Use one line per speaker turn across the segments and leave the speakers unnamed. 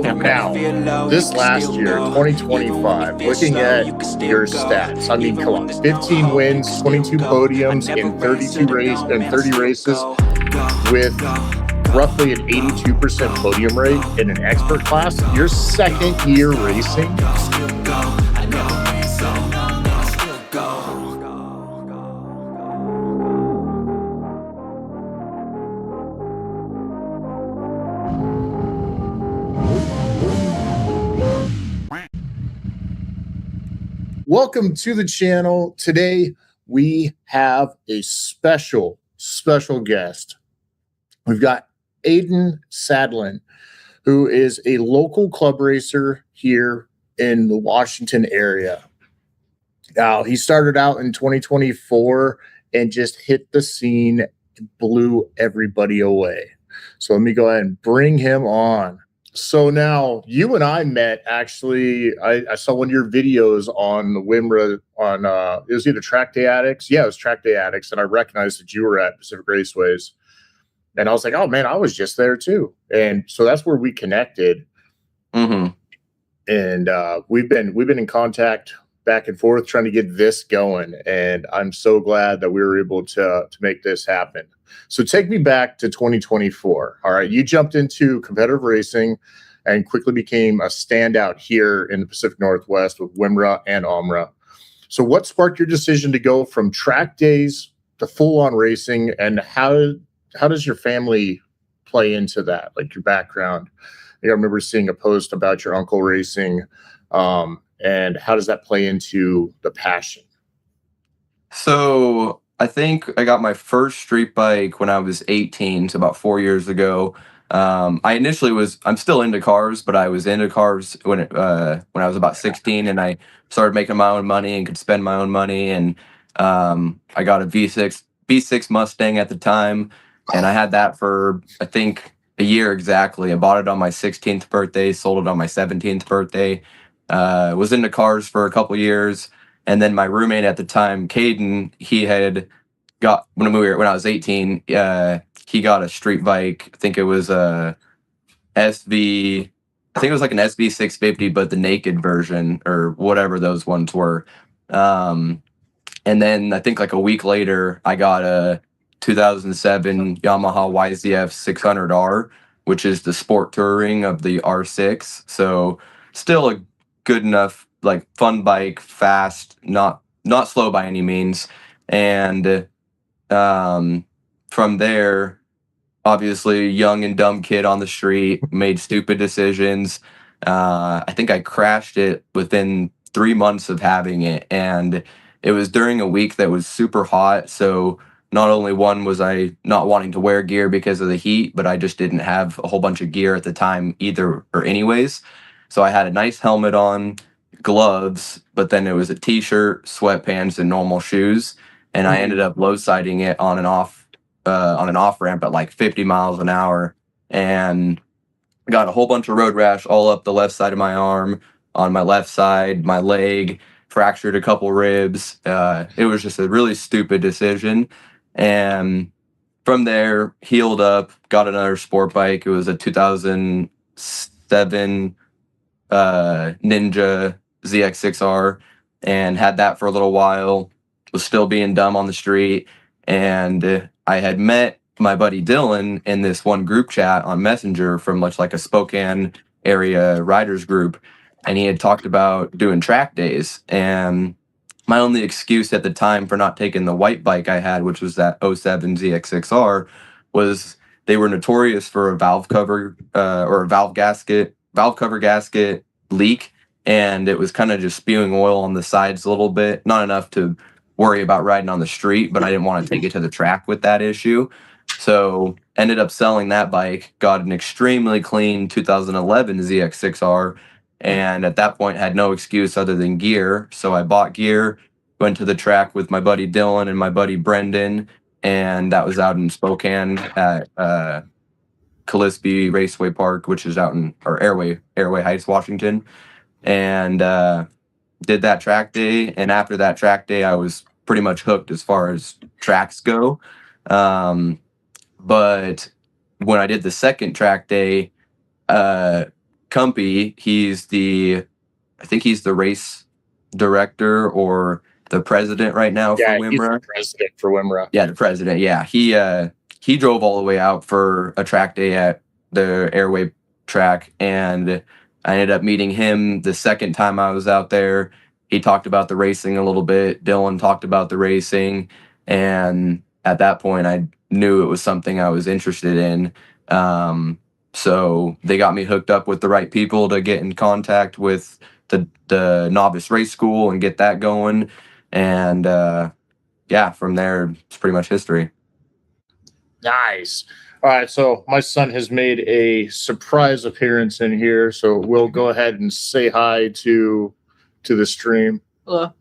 Now, this last year, 2025, looking at your stats, I mean, come on, 15 wins, 22 podiums in 30 races with roughly an 82% podium rate in an expert class. Your second year racing. Welcome to the channel. Today, we have a special guest. We've got Aden Sandlin, who is a local club racer here in the Washington area. Now, he started out in 2024 and just hit the scene, blew everybody away. So let me go ahead and bring him on. So now you and I met, actually. I saw one of your videos on the WMRRA on it was either Track Day Addicts. Yeah, it was Track Day Addicts, and I recognized that you were at Pacific Raceways. And I was like, oh man, I was just there too. And so that's where we connected. And we've been in contact back and forth trying to get this going. And I'm so glad that we were able to make this happen. So take me back to 2024. All right. You jumped into competitive racing and quickly became a standout here in the Pacific Northwest with WMRRA and OMRRA. So what sparked your decision to go from track days to full-on racing, and how does your family play into that, like your background? I remember seeing a post about your uncle racing, and how does that play into the passion?
So I think I got my first street bike when I was 18, so about 4 years ago. I'm still into cars, but I was into cars when I was about 16, and I started making my own money and could spend my own money. And I got a V6 Mustang at the time, and I had that for, I think, a year exactly. I bought it on my 16th birthday, sold it on my 17th birthday. Was into cars for a couple years, and then my roommate at the time, Caden, he had got when I was 18. He got a street bike. I think it was a SV. I think it was like an SV 650, but the naked version or whatever those ones were. And then I think like a week later, I got a 2007 Yamaha YZF 600R, which is the sport touring of the R6. So still a good enough, like, fun bike, fast, not slow by any means. And from there, obviously, young and dumb kid on the street, made stupid decisions. I think I crashed it within 3 months of having it, and it was during a week that was super hot. So not only was I not wanting to wear gear because of the heat, but I just didn't have a whole bunch of gear at the time either, or anyways. So I had a nice helmet on, gloves, but then it was a t-shirt, sweatpants, and normal shoes. And I ended up low siding it on an off ramp at like 50 miles an hour, and got a whole bunch of road rash all up the left side of my arm, on my left side, my leg, fractured a couple ribs. It was just a really stupid decision. And from there, healed up, got another sport bike. It was a 2007 Ninja ZX6R, and had that for a little while. Was still being dumb on the street, and I had met my buddy Dylan in this one group chat on Messenger from much like a Spokane area riders group, and he had talked about doing track days. And my only excuse at the time for not taking the white bike I had, which was that 07 ZX6R, was they were notorious for a valve cover or a valve cover gasket leak, and it was kind of just spewing oil on the sides a little bit, not enough to worry about riding on the street, but I didn't want to take it to the track with that issue. So ended up selling that bike, got an extremely clean 2011 ZX6R, and at that point had no excuse other than gear. So I bought gear, went to the track with my buddy Dylan and my buddy Brendan, and that was out in Spokane at Gillespie Raceway Park, which is out in Airway Heights, Washington. And did that track day. And after that track day, I was pretty much hooked as far as tracks go. But when I did the second track day, kind Cumpy, I think he's the race director or the president right now for
He's the
WMRRA.
president for WMRRA.
Yeah, the president. Yeah, he drove all the way out for a track day at the Airway track, and I ended up meeting him the second time I was out there. He talked about the racing a little bit. Dylan talked about the racing, and at that point, I knew it was something I was interested in. So they got me hooked up with the right people to get in contact with the Novice Race School and get that going, and yeah, from there, it's pretty much history.
Nice. All right, so my son has made a surprise appearance in here, so we'll go ahead and say hi to the stream.
Hello.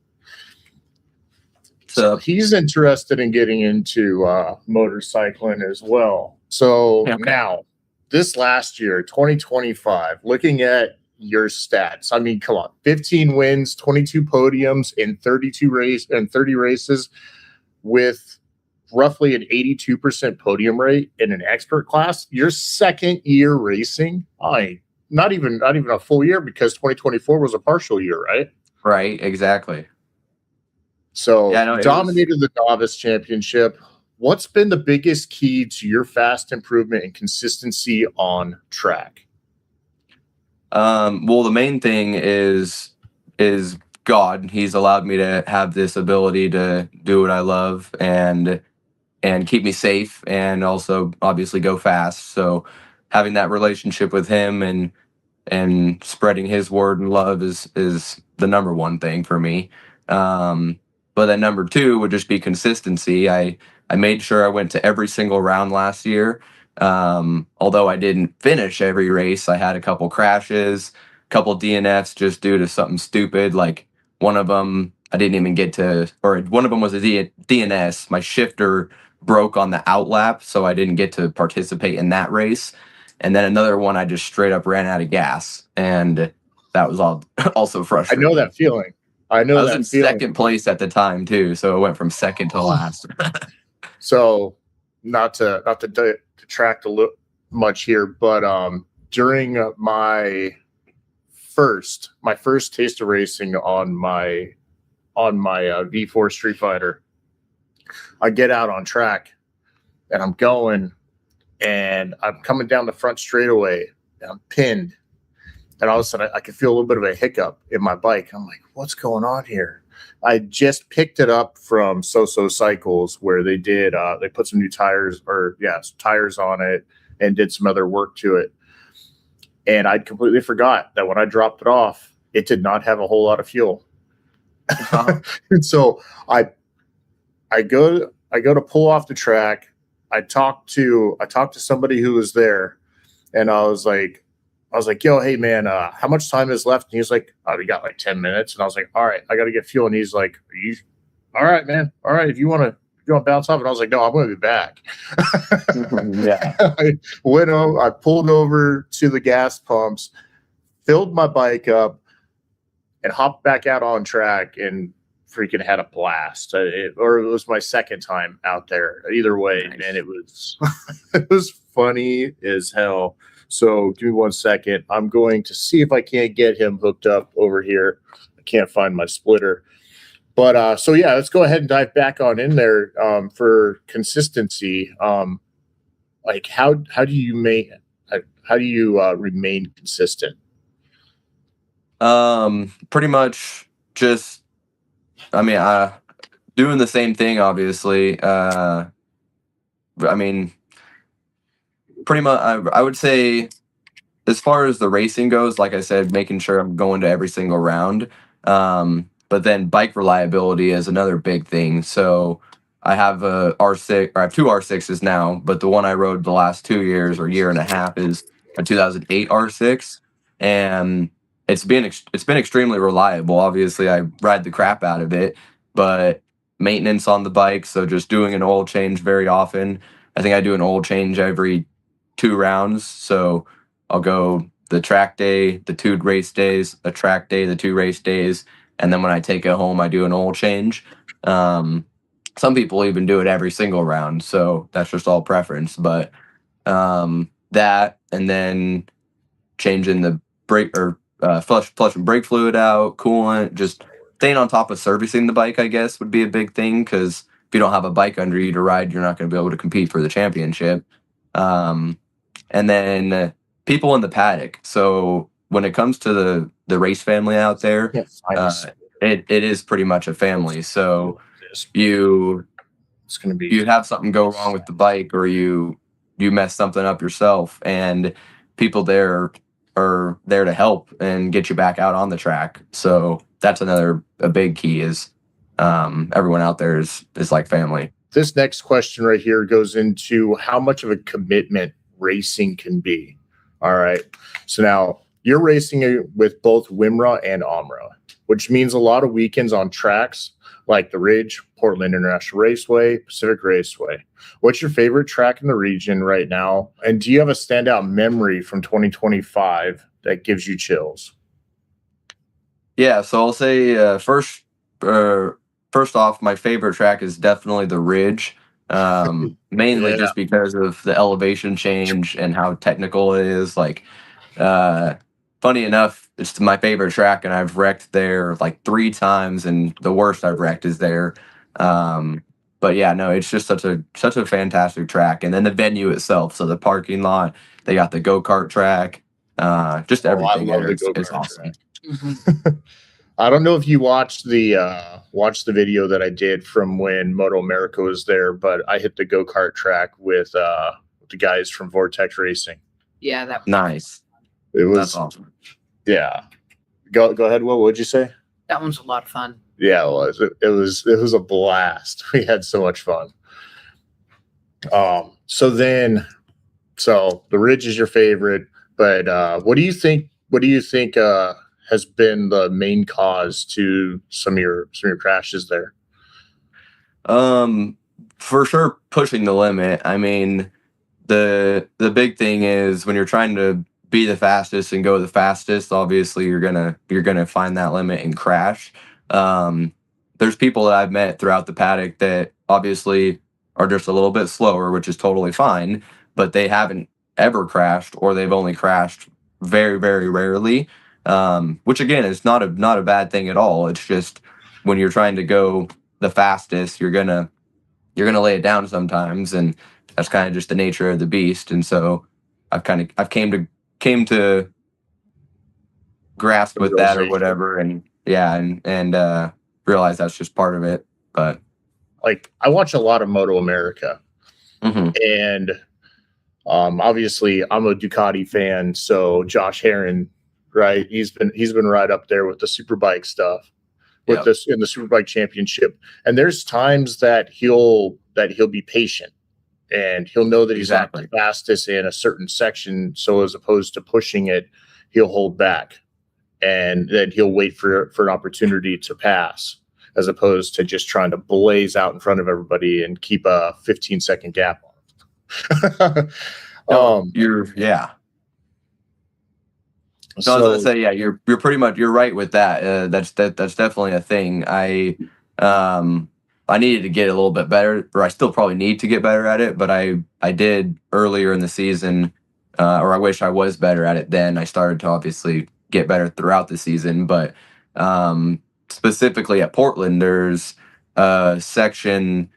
So he's interested in getting into motorcycling as well. So now, this last year, 2025, looking at your stats, I mean, come on, 15 wins, 22 podiums in 30 races, with roughly an 82% podium rate in an expert class. Your second year racing, not even a full year, because 2024 was a partial year, right?
Right, exactly.
So you dominated the Novice Championship. What's been the biggest key to your fast improvement and consistency on track?
Well, the main thing is God. He's allowed me to have this ability to do what I love and keep me safe, and also obviously go fast. So having that relationship with him and spreading his word and love is the number one thing for me. But then number two would just be consistency. I made sure I went to every single round last year. Although I didn't finish every race, I had a couple crashes, a couple DNFs just due to something stupid. Like one of them, I didn't even get to, or one of them was a DNS. My shifter broke on the outlap, so I didn't get to participate in that race. And then another one, I just straight up ran out of gas, and that was also frustrating.
I know that feeling. I was
in second place at the time too, so it went from second to last.
So not to detract a little much here, but during my first taste of racing on my V4 Street Fighter, I get out on track and I'm going, and I'm coming down the front straightaway and I'm pinned, and all of a sudden I can feel a little bit of a hiccup in my bike. I'm like, what's going on here? I just picked it up from So-So Cycles, where they did they put some new tires on it and did some other work to it. And I completely forgot that when I dropped it off, it did not have a whole lot of fuel. And so I go to pull off the track. I talked to somebody who was there, and I was like, yo, hey man, how much time is left? And he was like, we got like 10 minutes. And I was like, all right, I got to get fuel. And he's like, all right, man. All right. If you want to bounce off. And I was like, no, I'm going to be back.
Yeah.
I pulled over to the gas pumps, filled my bike up, and hopped back out on track, and freaking had a blast. It was my second time out there. Either way, nice. Man, it was funny as hell. So give me 1 second. I'm going to see if I can't get him hooked up over here. I can't find my splitter. But so yeah, let's go ahead and dive back on in there for consistency. Like how do you remain consistent?
Pretty much just, doing the same thing, obviously. Pretty much, I would say, as far as the racing goes, like I said, making sure I'm going to every single round. But then bike reliability is another big thing. So I have a R6, or I have two R6s now, but the one I rode the last 2 years or year and a half is a 2008 R6, and it's been extremely reliable. Obviously, I ride the crap out of it, but maintenance on the bike, so just doing an oil change very often. I think I do an oil change every 2 rounds. So I'll go the track day, the 2 race days, a track day, the 2 race days, and then when I take it home, I do an oil change. Some people even do it every single round, so that's just all preference. But that, and then changing the flushing brake fluid out, coolant, just staying on top of servicing the bike, I guess, would be a big thing, because if you don't have a bike under you to ride, you're not going to be able to compete for the championship. And then people in the paddock. So when it comes to the race family out there, it is pretty much a family. So you have something go wrong with the bike, or you mess something up yourself, and people there are there to help and get you back out on the track. So that's a big key is everyone out there is like family.
This next question right here goes into how much of a commitment racing can be. All right. So now you're racing with both WMRRA and OMRRA, which means a lot of weekends on tracks like the Ridge, Portland International Raceway, Pacific Raceway. What's your favorite track in the region right now? And do you have a standout memory from 2025 that gives you chills?
Yeah, so I'll say first off, my favorite track is definitely the Ridge, mainly just because of the elevation change and how technical it is. Like, funny enough, it's my favorite track, and I've wrecked there like 3 times, and the worst I've wrecked is there. But yeah, no, it's just such a fantastic track, and then the venue itself. So the parking lot, they got the go-kart track, just everything. It's awesome.
I don't know if you watched the video that I did from when MotoAmerica was there, but I hit the go-kart track with the guys from Vortex Racing.
Yeah, that was
nice.
That's
awesome.
Yeah. Go ahead, Will. What'd you say?
That one's a lot of fun.
Yeah, it was. It was a blast. We had so much fun. So the Ridge is your favorite, but what do you think has been the main cause to some of your crashes there?
For sure, pushing the limit. I mean, the big thing is when you're trying to be the fastest and go the fastest, obviously you're gonna find that limit and crash. There's people that I've met throughout the paddock that obviously are just a little bit slower, which is totally fine, but they haven't ever crashed, or they've only crashed very, very rarely. Which again is not a bad thing at all. It's just when you're trying to go the fastest, you're gonna lay it down sometimes, and that's kind of just the nature of the beast. And so I've came to grasp with that or whatever, and realize that's just part of it. But
like, I watch a lot of MotoAmerica, and obviously I'm a Ducati fan, so Josh Herron, right? He's been right up there with the Superbike stuff, with this in the Superbike Championship. And there's times that he'll be patient, and he'll know that he's not the fastest in a certain section. So as opposed to pushing it, he'll hold back, and then he'll wait for an opportunity to pass, as opposed to just trying to blaze out in front of everybody and keep a 15-second gap on.
So I was gonna say, yeah, you're pretty much right with that. That's definitely a thing. I needed to get a little bit better, or I still probably need to get better at it, but I did earlier in the season, or I wish I was better at it then. I started to obviously get better throughout the season, but specifically at Portland, there's a section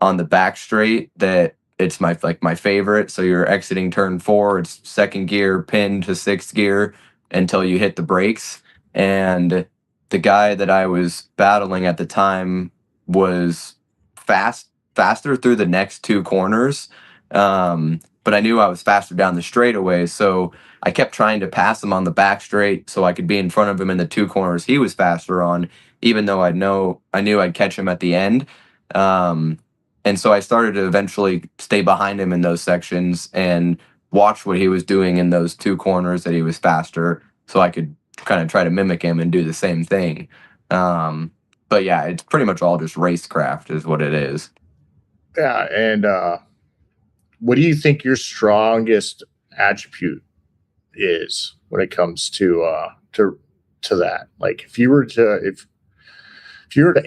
on the back straight that it's my favorite. So you're exiting turn 4, it's second gear, pin to 6th gear until you hit the brakes. And the guy that I was battling at the time was faster through the next 2 corners. But I knew I was faster down the straightaway, so I kept trying to pass him on the back straight so I could be in front of him in the 2 corners he was faster on, even though I knew I'd catch him at the end. And so I started to eventually stay behind him in those sections and watch what he was doing in those 2 corners that he was faster, so I could kind of try to mimic him and do the same thing. But yeah, it's pretty much all just racecraft is what it is.
Yeah, and what do you think your strongest attribute is when it comes to that? Like, if you were to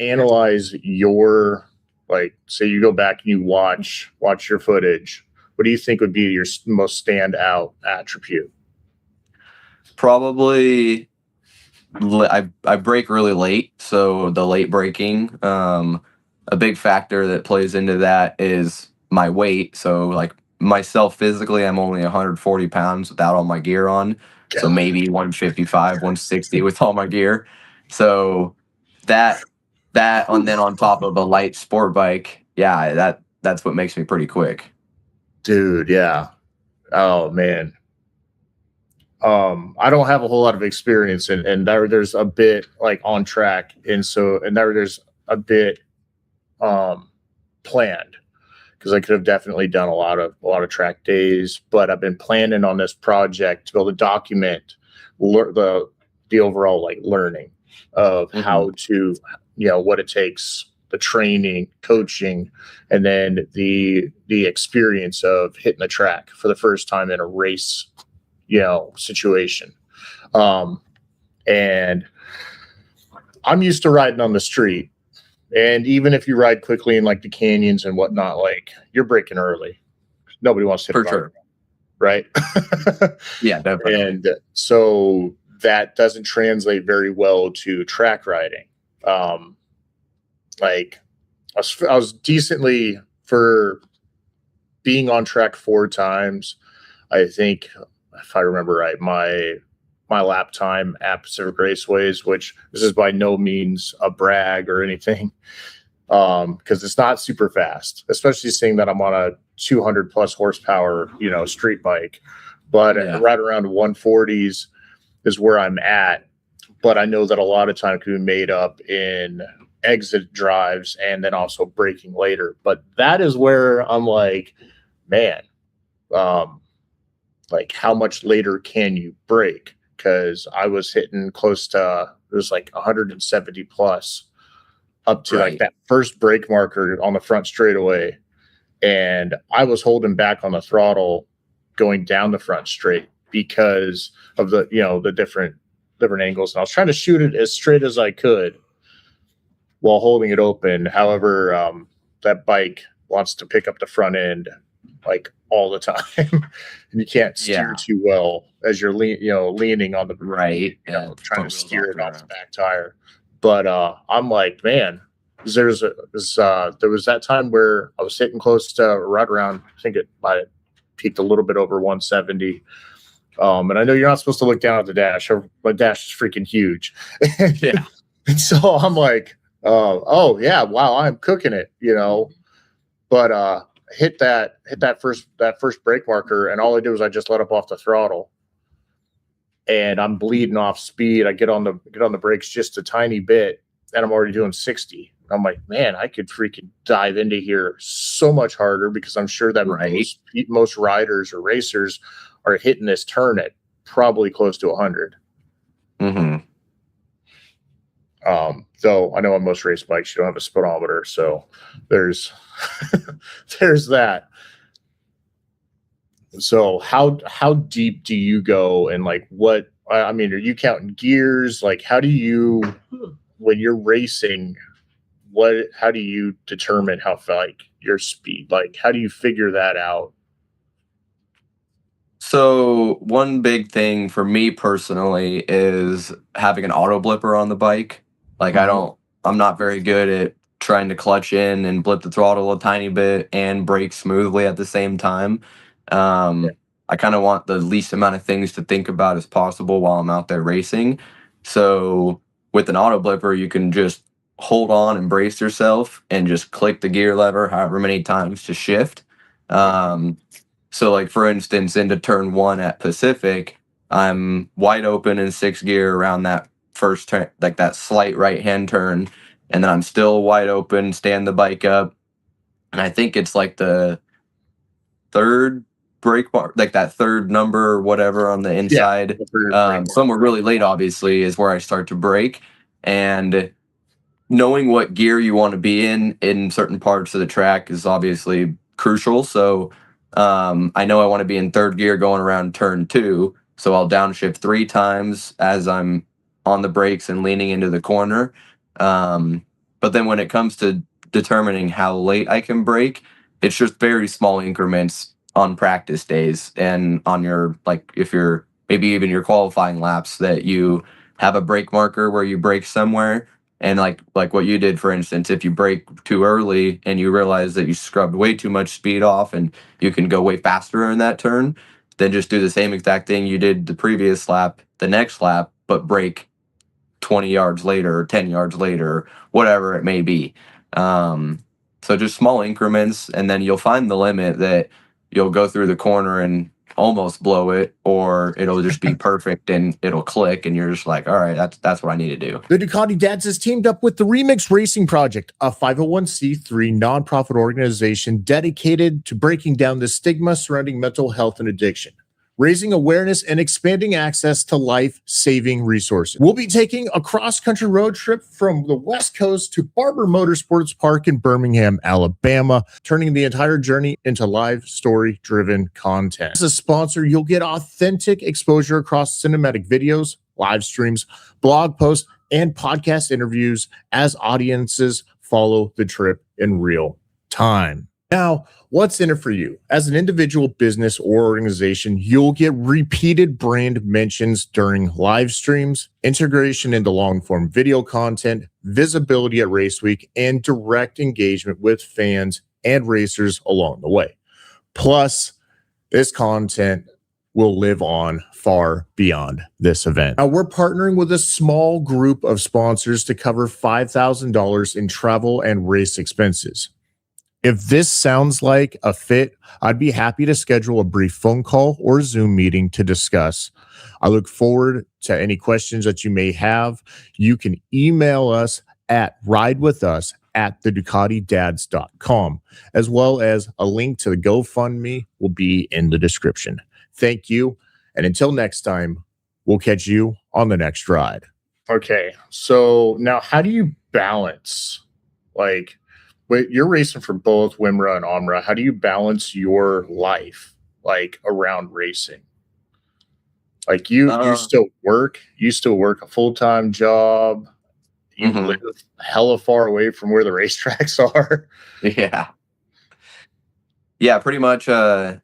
analyze your, like, say you go back and you watch your footage, what do you think would be your most standout attribute?
probably I brake really late, so the late braking. A big factor that plays into that is my weight. So like myself physically, I'm only 140 pounds without all my gear on. So maybe 155, 160 with all my gear. So that and then on top of a light sport bike, yeah, that's what makes me pretty quick.
Dude, yeah. Oh man. I don't have a whole lot of experience and there's a bit like on track and there's a bit planned because I could have definitely done a lot of track days, but I've been planning on this project to be able to document the overall like learning of how to, what it takes, the training, coaching, and then the experience of hitting the track for the first time in a race, situation. And I'm used to riding on the street. And even if you ride quickly in like the canyons and whatnot, like you're braking early. Nobody wants to hit
For
a
sure.
right?
Yeah, definitely.
And so that doesn't translate very well to track riding. Like I was decently for being on track 4 times. I think if I remember right, my lap time at Pacific Raceways, which this is by no means a brag or anything, because it's not super fast, especially seeing that I'm on a 200 plus horsepower, street bike, but right around 140s is where I'm at. But I know that a lot of time can be made up in exit drives and then also braking later. But that is where I'm like, man, like how much later can you brake? Because I was hitting close to, it was like 170 plus up to like that first brake marker on the front straightaway. And I was holding back on the throttle going down the front straight because of the, the different angles. And I was trying to shoot it as straight as I could while holding it open. However, that bike wants to pick up the front end like all the time, and you can't steer too well as you're leaning on the trying to steer it off the back tire. But I'm like, man, there was that time where I was hitting close to right around, I think it might have peaked a little bit over 170. And I know you're not supposed to look down at the dash. My dash is freaking huge.
Yeah.
And so I'm like, oh yeah, wow, I'm cooking it, But hit that first brake marker, and all I did was I just let up off the throttle, and I'm bleeding off speed. I get on the brakes just a tiny bit, and I'm already doing 60. I'm like, man, I could freaking dive into here so much harder, because I'm sure that most riders or racers are hitting this turn at probably close to 100. Though I know on most race bikes you don't have a speedometer, so there's there's that. So how deep do you go, and like what? I mean, are you counting gears? Like, how do you, when you're racing, how do you determine your speed? Like, how do you figure that out?
So one big thing for me personally is having an auto blipper on the bike. Like I'm not very good at trying to clutch in and blip the throttle a tiny bit and brake smoothly at the same time. I kind of want the least amount of things to think about as possible while I'm out there racing. So with an auto blipper, you can just hold on and brace yourself and just click the gear lever however many times to shift. So like for instance, into turn 1 at Pacific, I'm wide open in 6th gear around that first turn, like that slight right-hand turn. And then I'm still wide open, stand the bike up. And I think it's like the 3rd brake bar, like that 3rd number or whatever on the inside. Somewhere really late, obviously, is where I start to brake. And knowing what gear you want to be in certain parts of the track is obviously crucial. So I know I want to be in 3rd gear going around turn 2. So I'll downshift 3 times as I'm on the brakes and leaning into the corner. But then when it comes to determining how late I can brake, it's just very small increments on practice days and on your, like, if you're maybe even your qualifying laps, that you have a brake marker where you brake somewhere. And like what you did, for instance, if you brake too early and you realize that you scrubbed way too much speed off and you can go way faster in that turn, then just do the same exact thing you did the previous lap, the next lap, but brake 20 yards later or 10 yards later, whatever it may be. So just small increments, and then you'll find the limit that you'll go through the corner and almost blow it, or it'll just be perfect and it'll click and you're just like, all right, that's what I need to do.
The Ducati Dads has teamed up with the Remix Racing Project, a 501c3 nonprofit organization dedicated to breaking down the stigma surrounding mental health and addiction, raising awareness and expanding access to life-saving resources. We'll be taking a cross-country road trip from the West Coast to Barber Motorsports Park in Birmingham, Alabama, turning the entire journey into live story-driven content. As a sponsor, you'll get authentic exposure across cinematic videos, live streams, blog posts, and podcast interviews as audiences follow the trip in real time. Now, what's in it for you? As an individual, business, or organization, you'll get repeated brand mentions during live streams, integration into long-form video content, visibility at race week, and direct engagement with fans and racers along the way. Plus, this content will live on far beyond this event. Now, we're partnering with a small group of sponsors to cover $5,000 in travel and race expenses. If this sounds like a fit, I'd be happy to schedule a brief phone call or Zoom meeting to discuss. I look forward to any questions that you may have. You can email us at ridewithus@theducatidads.com, as well as a link to the GoFundMe will be in the description. Thank you. And until next time, we'll catch you on the next ride. Okay. So now how do you balance, like, but you're racing for both WMRRA and OMRRA. How do you balance your life, like, around racing? Like, you still work a full-time job. You live hella far away from where the racetracks are.
Yeah, pretty much. So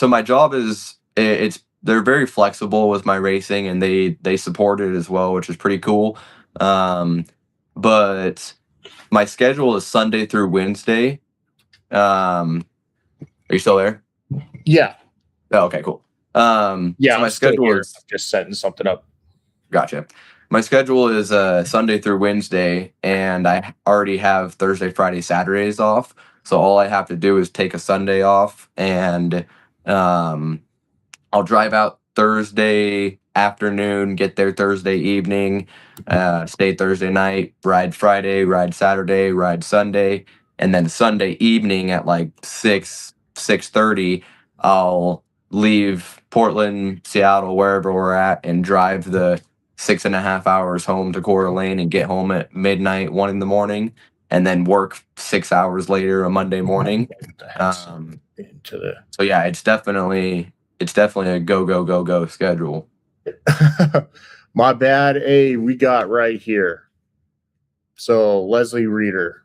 my job is, they're very flexible with my racing, and they support it as well, which is pretty cool. But my schedule is Sunday through Wednesday. Are you still there?
Yeah.
Oh, okay, cool.
Yeah,
so my schedule is
just setting something up.
Gotcha. My schedule is Sunday through Wednesday, and I already have Thursday, Friday, Saturdays off. So all I have to do is take a Sunday off, and I'll drive out Thursday afternoon, get there Thursday evening, stay Thursday night, ride Friday, ride Saturday, ride Sunday, and then Sunday evening at like 6:30, I'll leave Portland, Seattle, wherever we're at, and drive the 6.5 hours home to Coeur d'Alene and get home at midnight, 1 in the morning, and then work 6 hours later a Monday morning. So yeah, it's definitely a go schedule.
My bad. Hey, we got right here. So Leslie Reeder,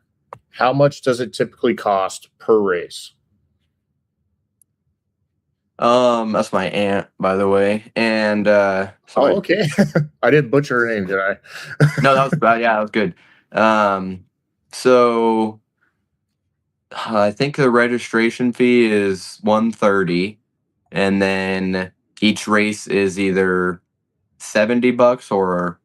how much does it typically cost per race?
That's my aunt, by the way. And sorry.
Oh, okay. I didn't butcher her name, did I?
No, that was bad. Yeah, that was good. So I think the registration fee is $130, and then each race is either $70 or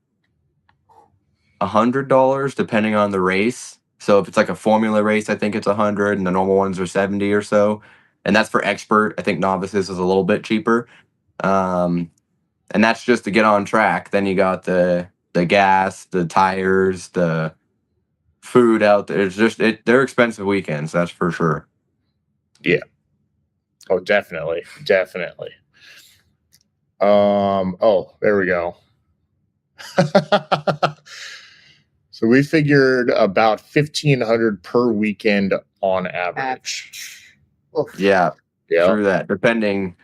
$100, depending on the race. So if it's like a formula race, I think it's 100, and the normal ones are 70 or so. And that's for expert. I think novices is a little bit cheaper. And that's just to get on track. Then you got the gas, the tires, the food out there. It's just they're expensive weekends, that's for sure.
Yeah. Oh, definitely. Oh, there we go. So we figured about $1,500 per weekend on average.
Yeah, true that. Depending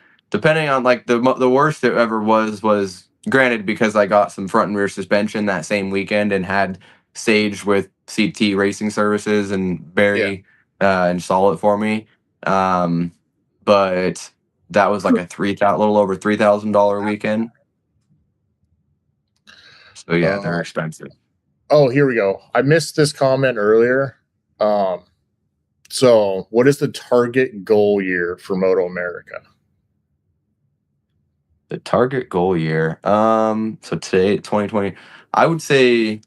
on, like, the worst it ever was, granted, because I got some front and rear suspension that same weekend and had Sage with CT Racing Services and Barry install it for me. But that was like a little over $3,000 weekend. So yeah, they're expensive.
Oh, here we go. I missed this comment earlier. So what is the target goal year for MotoAmerica?
The target goal year. So today, 2020, I would say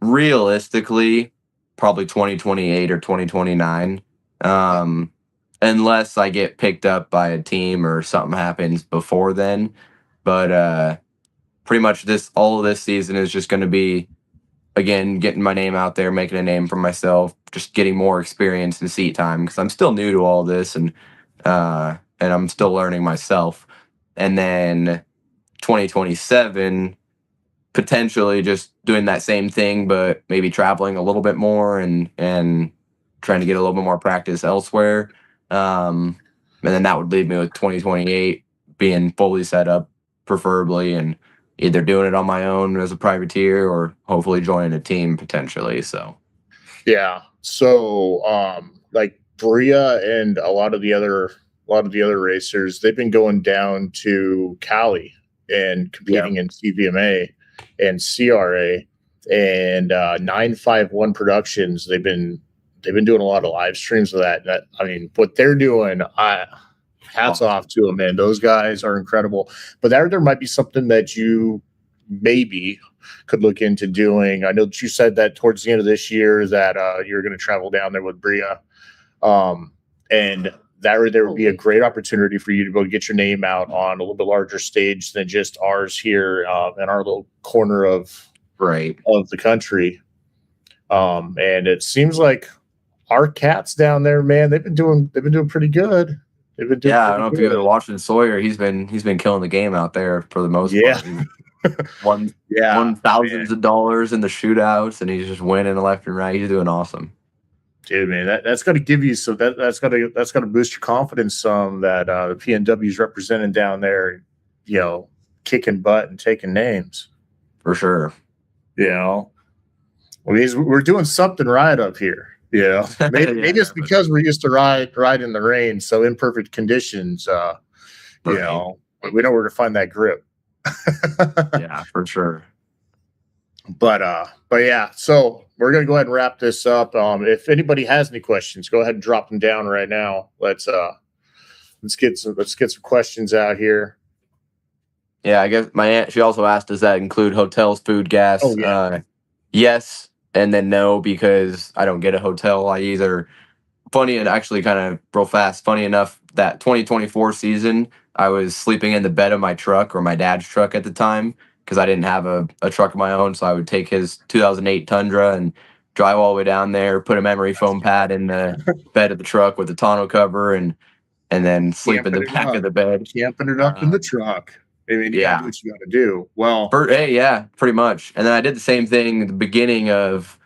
realistically, probably 2028 or 2029. Unless I get picked up by a team or something happens before then. But pretty much all of this season is just going to be, again, getting my name out there, making a name for myself, just getting more experience and seat time, because I'm still new to all this, and I'm still learning myself. And then 2027, potentially just doing that same thing, but maybe traveling a little bit more and trying to get a little bit more practice elsewhere. And then that would leave me with 2028 being fully set up, preferably, and either doing it on my own as a privateer or hopefully joining a team potentially. So
yeah. So like Bria and a lot of the other racers, they've been going down to Cali and competing in CVMA and CRA and 951 Productions. They've been doing a lot of live streams of that. I mean, what they're doing, hats off to them, man. Those guys are incredible. But there might be something that you maybe could look into doing. I know that you said that towards the end of this year that you're going to travel down there with Bria, and there would be a great opportunity for you to go get your name out on a little bit larger stage than just ours here in our little corner of the country. And it seems like our cats down there, man, they've been doing pretty good. They've been doing
I don't know if you've been watching Sawyer. He's been killing the game out there for the most part. Won thousands of dollars in the shootouts, and he's just winning left and right. He's doing awesome.
Dude, man, that's got to give you some. That's got to boost your confidence some. That the PNW's representing down there, kicking butt and taking names
for sure.
We're doing something right up here. Maybe it's because we're used to ride in the rain, so imperfect conditions. We know where to find that grip.
Yeah, for sure.
But yeah, so we're gonna go ahead and wrap this up. If anybody has any questions, go ahead and drop them down right now. Let's get some questions out here.
Yeah, I guess my aunt, she also asked, does that include hotels, food, gas?
Oh, yeah.
Yes, and then no, because I don't get a hotel. I either funny enough, that 2024 season, I was sleeping in the bed of my truck, or my dad's truck at the time, because I didn't have a truck of my own. So I would take his 2008 Tundra and drive all the way down there, put a memory foam pad in the bed of the truck with a tonneau cover, and then sleep in the back of the bed.
Camping it up in the truck. I mean, you gotta do what you gotta do. Well,
pretty much. And then I did the same thing at the beginning of,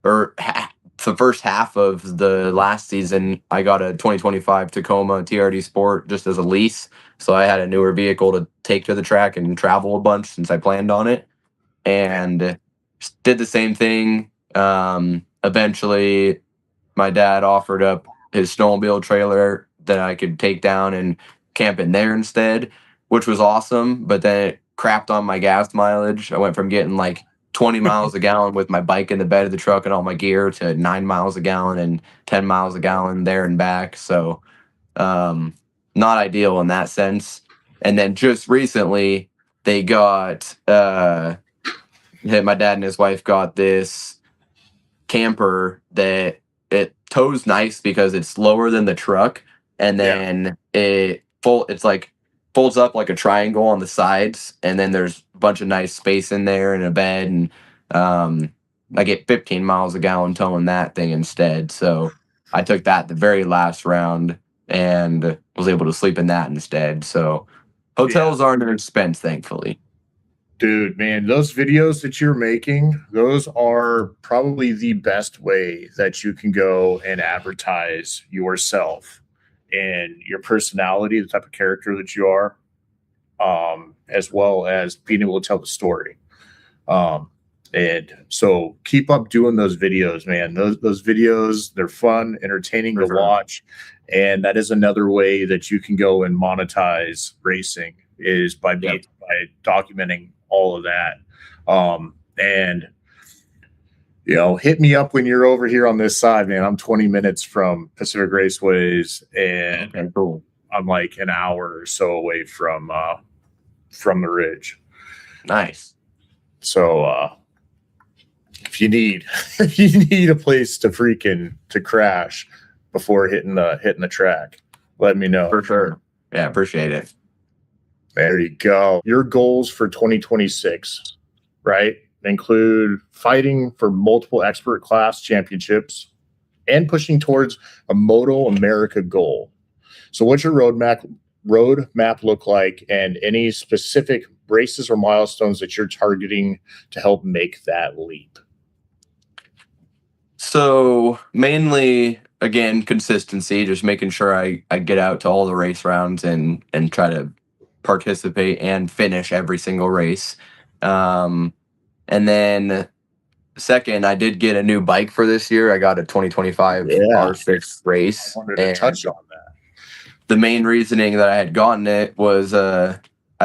the first half of the last season. I got a 2025 Tacoma TRD Sport just as a lease. So I had a newer vehicle to take to the track and travel a bunch since I planned on it. And did the same thing. Eventually, my dad offered up his snowmobile trailer that I could take down and camp in there instead, which was awesome. But then it crapped on my gas mileage. I went from getting like 20 miles a gallon with my bike in the bed of the truck and all my gear to 9 miles a gallon and 10 miles a gallon there and back. So not ideal in that sense. And then just recently they got my dad and his wife got this camper that it tows nice because it's lower than the truck, and then it's like folds up like a triangle on the sides, and then there's a bunch of nice space in there and a bed, and I get 15 miles a gallon towing that thing instead. So I took that the very last round and was able to sleep in that instead. So hotels aren't an expense, thankfully.
Dude, man, those videos that you're making, those are probably the best way that you can go and advertise yourself and your personality, the type of character that you are, as well as being able to tell the story. And so keep up doing those videos, man. Those videos, they're fun, entertaining to watch. And that is another way that you can go and monetize racing is by by documenting all of that. And hit me up when you're over here on this side, man. I'm 20 minutes from Pacific Raceways, and I'm like an hour or so away from the Ridge.
Nice.
So if you need a place to crash before hitting the track, let me know.
For sure. Yeah, appreciate it.
There you go. Your goals for 2026, right, include fighting for multiple expert class championships and pushing towards a MotoAmerica goal. So what's your roadmap look like, and any specific races or milestones that you're targeting to help make that leap?
So mainly, again, consistency, just making sure I get out to all the race rounds and try to participate and finish every single race. And then second, I did get a new bike for this year. I got a 2025 R6 Race.
I wanted to touch on that.
The main reasoning that I had gotten it was I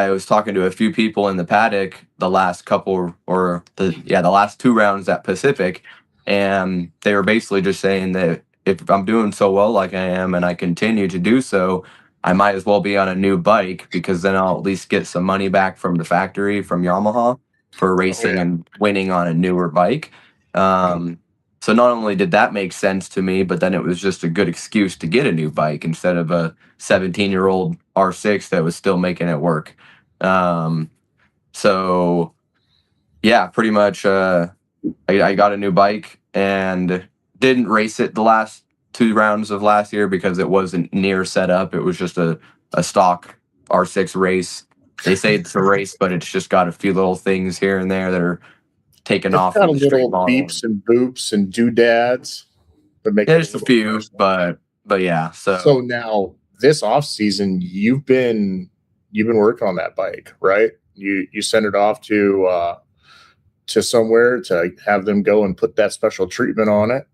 was talking to a few people in the paddock the last couple the last 2 rounds at Pacific, and they were basically just saying that if I'm doing so well like I am and I continue to do so, I might as well be on a new bike, because then I'll at least get some money back from the factory, from Yamaha, for racing and winning on a newer bike. So not only did that make sense to me, but then it was just a good excuse to get a new bike instead of a 17-year-old R6 that was still making it work. So yeah, pretty much I got a new bike and didn't race it the last 2 rounds of last year because it wasn't near set up. It was just a stock R6 race. They say it's a race, but it's just got a few little things here and there that are taken off.
Got a
of the
little
street
beeps and boops and doodads that make
just a few, but yeah.
So now this off season, you've been working on that bike, right? You send it off to somewhere to have them go and put that special treatment on it.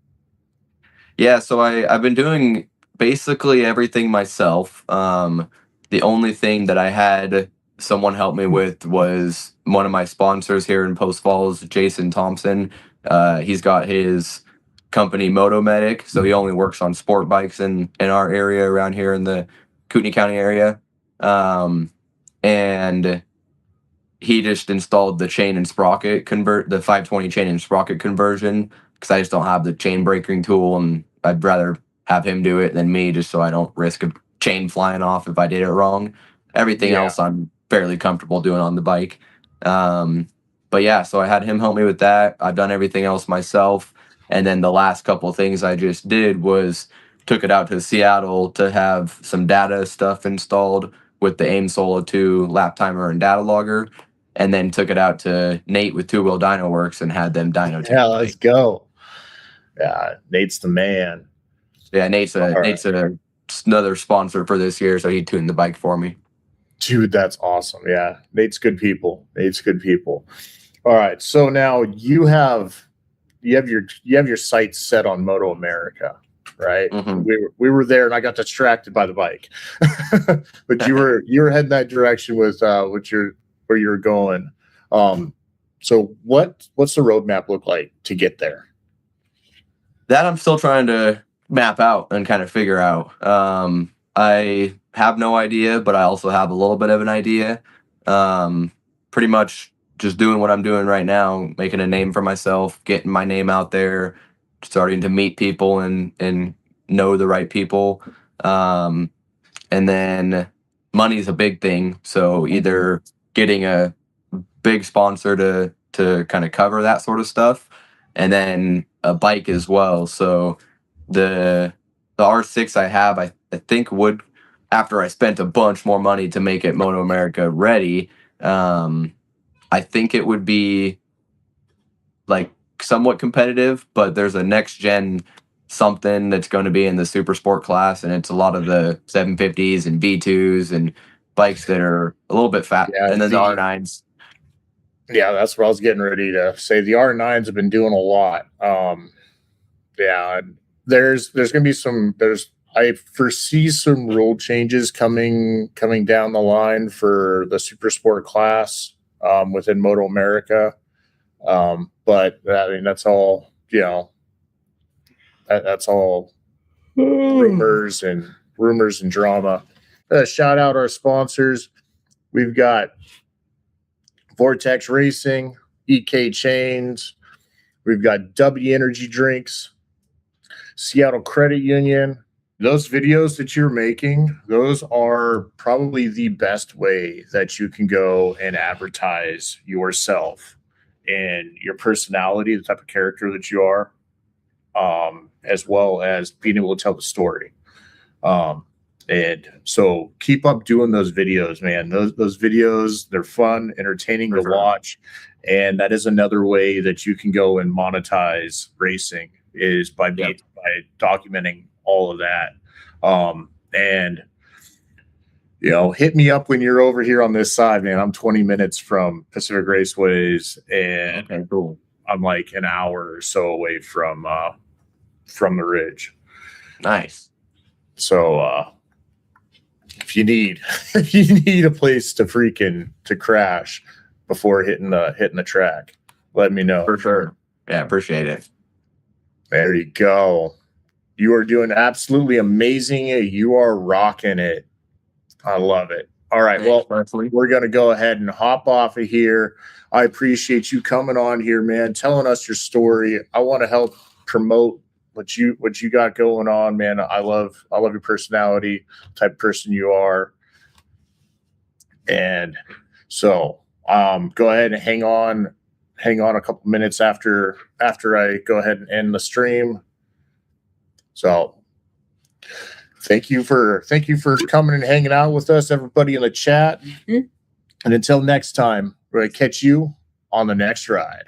Yeah, so I've been doing basically everything myself. The only thing that I had someone help me with was one of my sponsors here in Post Falls, Jason Thompson. He's got his company MotoMedic, so he only works on sport bikes in our area around here in the Kootenai County area. And he just installed the chain and sprocket the 520 chain and sprocket conversion, because I just don't have the chain braking tool, and I'd rather have him do it than me, just so I don't risk a chain flying off if I did it wrong. Everything else I'm fairly comfortable doing on the bike. But yeah, so I had him help me with that. I've done everything else myself. And then the last couple of things I just did was took it out to Seattle to have some data stuff installed with the AIM Solo 2 lap timer and data logger, and then took it out to Nate with Two Wheel Dyno Works and had them dyno.
Yeah, let's go. Yeah, Nate's the man.
Yeah, Nate's another sponsor for this year, so he tuned the bike for me.
Dude, that's awesome. Yeah, Nate's good people. All right, so now you have your sights set on MotoAmerica, right?
Mm-hmm.
We were there, and I got distracted by the bike, but you were heading that direction with where you're going. So what's the roadmap look like to get there?
That I'm still trying to map out and kind of figure out. I have no idea, but I also have a little bit of an idea. Pretty much just doing what I'm doing right now, making a name for myself, getting my name out there, starting to meet people and know the right people. And then money's a big thing. So either getting a big sponsor to kind of cover that sort of stuff, and then a bike as well. So the R6 I have, I think would, after I spent a bunch more money to make it MotoAmerica ready, I think it would be like somewhat competitive, but there's a next gen something that's going to be in the Supersport class, and it's a lot of the 750s and V2s and bikes that are a little bit fat.
Yeah,
and then the R9s.
Yeah, that's what I was getting ready to say. The R9s have been doing a lot. Yeah, and there's gonna be I foresee some rule changes coming down the line for the Supersport class within MotoAmerica. But I mean that's all, that's all rumors and drama. Shout out our sponsors. We've got Vortex Racing, EK Chains. We've got W Energy Drinks, Seattle Credit Union. Those videos that you're making, those are probably the best way that you can go and advertise yourself and your personality, the type of character that you are, as well as being able to tell the story. And so keep up doing those videos, man. Those videos, they're fun, entertaining to watch. And that is another way that you can go and monetize racing is by documenting all of that. And hit me up when you're over here on this side, man. I'm 20 minutes from Pacific Raceways, and I'm like an hour or so away from the Ridge.
Nice.
So if you need a place to crash before hitting the track, let me know.
For sure. Yeah, appreciate it.
There you go. You are doing absolutely amazing. You are rocking it. I love it. All right.
Thanks,
Well,
Leslie.
we're going to go ahead and hop off of here. I appreciate you coming on here, man, telling us your story. I want to help promote what you got going on, man. I love your personality, type of person you are. And so go ahead and hang on a couple minutes after I go ahead and end the stream. So thank you for coming and hanging out with us, everybody in the chat.
Mm-hmm.
And until next time, we're going to catch you on the next ride.